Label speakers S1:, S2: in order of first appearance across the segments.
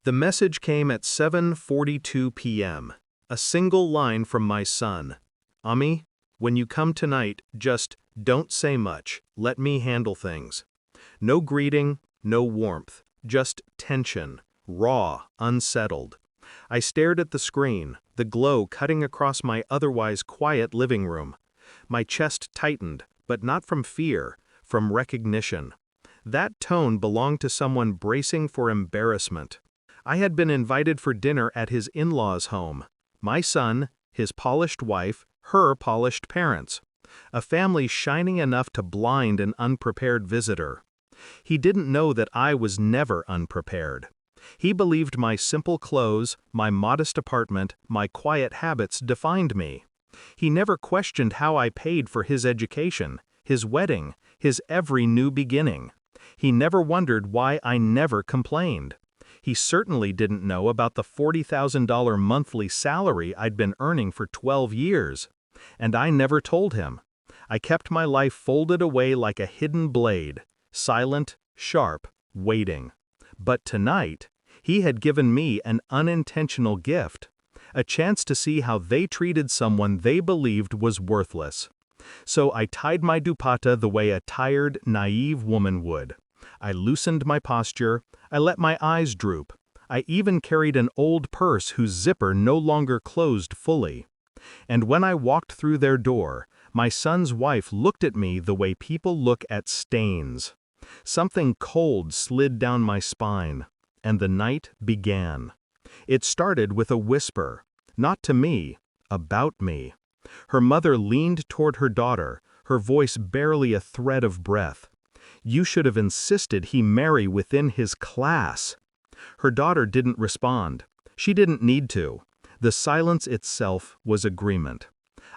S1: The message came at 7:42 p.m. A single line from my son. Ami, when you come tonight, just don't say much. Let me handle things. No greeting, no warmth, just tension, raw, unsettled. I stared at the screen, the glow cutting across my otherwise quiet living room. My chest tightened, but not from fear, from recognition. That tone belonged to someone bracing for embarrassment. I had been invited for dinner at his in-laws' home. My son, his polished wife, her polished parents. A family shining enough to blind an unprepared visitor. He didn't know that I was never unprepared. He believed my simple clothes, my modest apartment, my quiet habits defined me. He never questioned how I paid for his education, his wedding, his every new beginning. He never wondered why I never complained. He certainly didn't know about the $40,000 monthly salary I'd been earning for 12 years. And I never told him. I kept my life folded away like a hidden blade, silent, sharp, waiting. But tonight, he had given me an unintentional gift, a chance to see how they treated someone they believed was worthless. So I tied my dupatta the way a tired, naive woman would. I loosened my posture, I let my eyes droop. I even carried an old purse whose zipper no longer closed fully. And when I walked through their door, my son's wife looked at me the way people look at stains. Something cold slid down my spine, and the night began. It started with a whisper, not to me, about me. Her mother leaned toward her daughter, her voice barely a thread of breath. You should have insisted he marry within his class. Her daughter didn't respond. She didn't need to. The silence itself was agreement.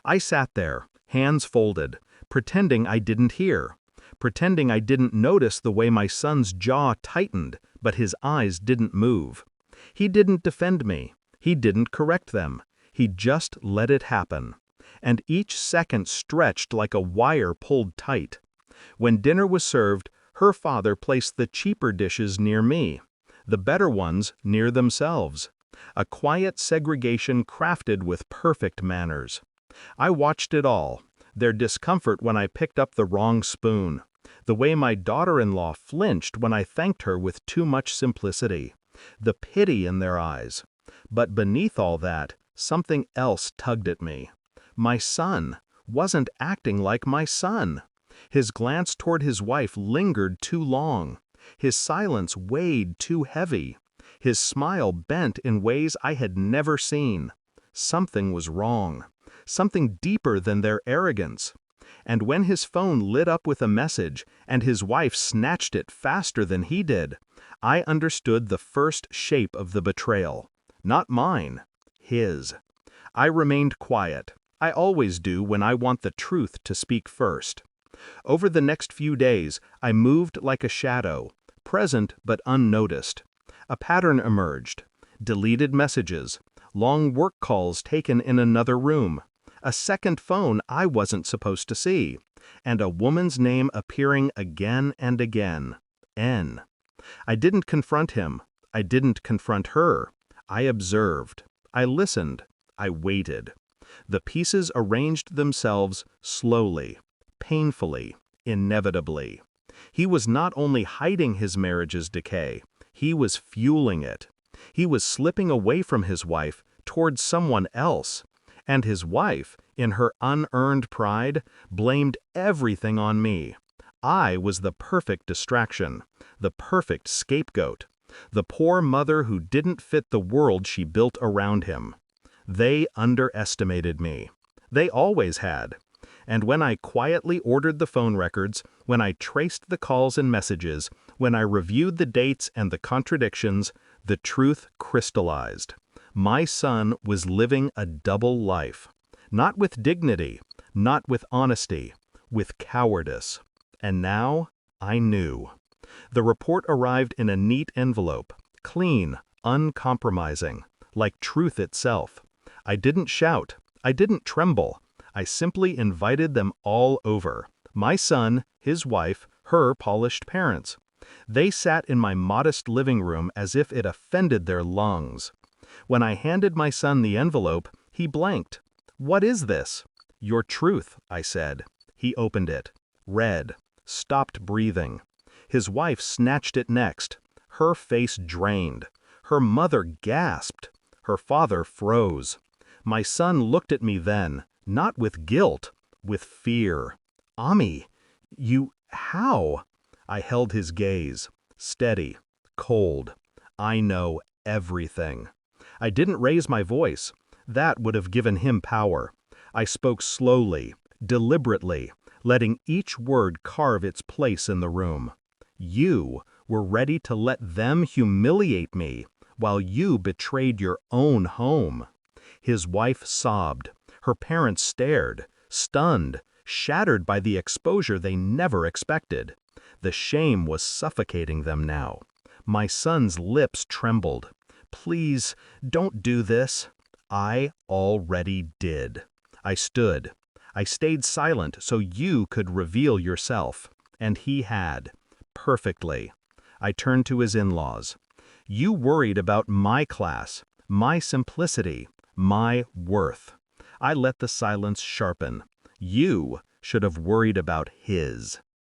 S1: I sat there, hands folded, pretending I didn't hear, pretending I didn't notice the way my son's jaw tightened, but his eyes didn't move. He didn't defend me. He didn't correct them. He just let it happen. And each second stretched like a wire pulled tight. When dinner was served, her father placed the cheaper dishes near me, the better ones near themselves. A quiet segregation crafted with perfect manners. I watched it all, their discomfort when I picked up the wrong spoon, the way my daughter-in-law flinched when I thanked her with too much simplicity, the pity in their eyes. But beneath all that, something else tugged at me. My son wasn't acting like my son. His glance toward his wife lingered too long. His silence weighed too heavy. His smile bent in ways I had never seen. Something was wrong. Something deeper than their arrogance. And when his phone lit up with a message, and his wife snatched it faster than he did, I understood the first shape of the betrayal. Not mine. His. I remained quiet. I always do when I want the truth to speak first. Over the next few days, I moved like a shadow, present but unnoticed. A pattern emerged. Deleted messages, long work calls taken in another room, a second phone I wasn't supposed to see, and a woman's name appearing again and again. N. I didn't confront him. I didn't confront her. I observed. I listened. I waited. The pieces arranged themselves slowly, painfully, inevitably. He was not only hiding his marriage's decay, he was fueling it. He was slipping away from his wife towards someone else, and his wife, in her unearned pride, blamed everything on me. I was the perfect distraction, the perfect scapegoat, the poor mother who didn't fit the world she built around him. They underestimated me. They always had. And when I quietly ordered the phone records, when I traced the calls and messages, when I reviewed the dates and the contradictions, the truth crystallized. My son was living a double life. Not with dignity, not with honesty, with cowardice. And now, I knew. The report arrived in a neat envelope, clean, uncompromising, like truth itself. I didn't shout. I didn't tremble. I simply invited them all over. My son, his wife, her polished parents. They sat in my modest living room as if it offended their lungs. When I handed my son the envelope, he blanked. "What is this?" "Your truth," I said. He opened it, read, stopped breathing. His wife snatched it next. Her face drained. Her mother gasped. Her father froze. My son looked at me then, not with guilt, with fear. "Ami, how?" I held his gaze, steady, cold. "I know everything." I didn't raise my voice. That would have given him power. I spoke slowly, deliberately, letting each word carve its place in the room. You were ready to let them humiliate me while you betrayed your own home. His wife sobbed. Her parents stared, stunned, shattered by the exposure they never expected. The shame was suffocating them now. My son's lips trembled. "Please, don't do this." I already did. I stood. I stayed silent so you could reveal yourself. And he had. Perfectly. I turned to his in-laws. "You worried about my class, my simplicity, my worth." I let the silence sharpen. You should have worried about his.